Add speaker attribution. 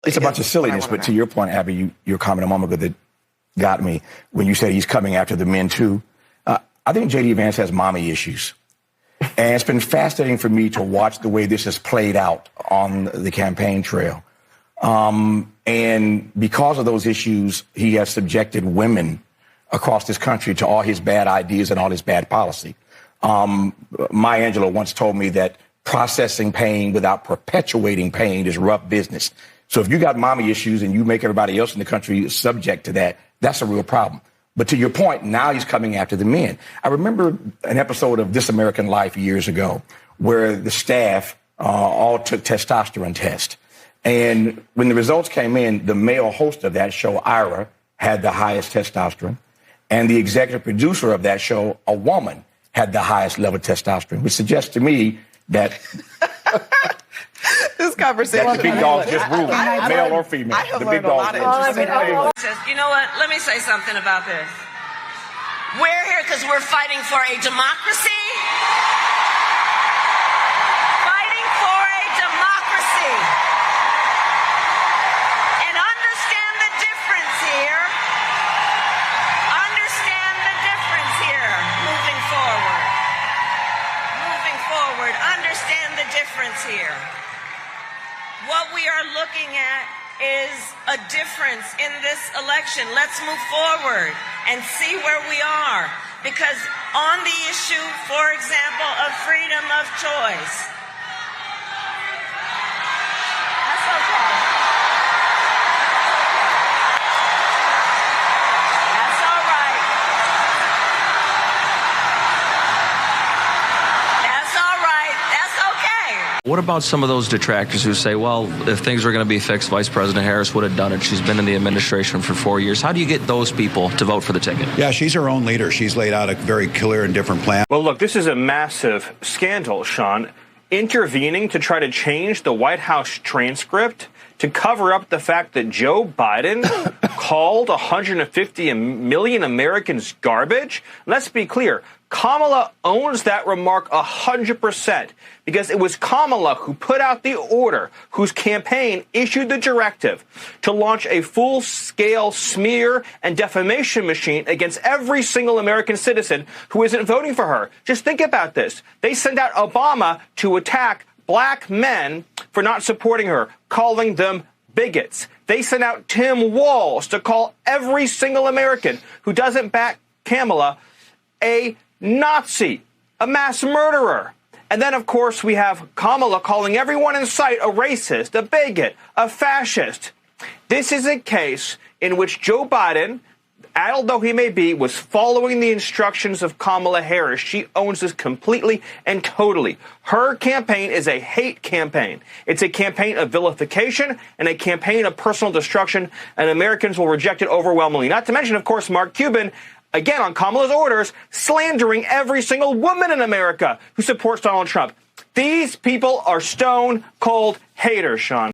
Speaker 1: It's a bunch of silliness, but to your point, Abby, your comment a moment ago that got me when you said he's coming after the men too. I think JD Vance has mommy issues. And it's been fascinating for me to watch the way this has played out on the campaign trail. And because of those issues, he has subjected women across this country to all his bad ideas and all his bad policy. Maya Angelou once told me that processing pain without perpetuating pain is rough business. So if you got mommy issues and you make everybody else in the country subject to that, that's a real problem. But to your point, now he's coming after the men. I remember an episode of This American Life years ago where the staff all took testosterone tests. And when the results came in, the male host of that show, Ira, had the highest testosterone. And the executive producer of that show, a woman, had the highest level of testosterone, which suggests to me that
Speaker 2: this conversation.
Speaker 1: That the big dogs just rule, male or female.
Speaker 2: The big dogs rule.
Speaker 3: You know what? Let me say something about this. We're here because we're fighting for a democracy. Fighting for a democracy. And understand the difference here. Understand the difference here. Moving forward. Moving forward. Understand the difference here. What we are looking at is a difference in this election. Let's move forward and see where we are. Because on the issue, for example, of freedom of choice, that's okay. That's all right. That's all right. That's okay.
Speaker 4: What about some of those detractors who say, well, if things were going to be fixed, Vice President Harris would have done it. She's been in the administration for 4 years. How do you get those people to vote for the ticket?
Speaker 5: Yeah, she's her own leader. She's laid out a very clear and different plan.
Speaker 6: Well, look, this is a massive scandal, Sean. Intervening to try to change the White House transcript to cover up the fact that Joe Biden called 150 million Americans garbage. Let's be clear. Kamala owns that remark 100% because it was Kamala who put out the order, whose campaign issued the directive to launch a full-scale smear and defamation machine against every single American citizen who isn't voting for her. Just think about this. They sent out Obama to attack black men for not supporting her, calling them bigots. They sent out Tim Walz to call every single American who doesn't back Kamala a Nazi, a mass murderer. And then, of course, we have Kamala calling everyone in sight a racist, a bigot, a fascist. This is a case in which Joe Biden, addled though he may be, was following the instructions of Kamala Harris. She owns this completely and totally. Her campaign is a hate campaign. It's a campaign of vilification and a campaign of personal destruction, and Americans will reject it overwhelmingly. Not to mention, of course, Mark Cuban, again, on Kamala's orders, slandering every single woman in America who supports Donald Trump. These people are stone-cold haters, Sean.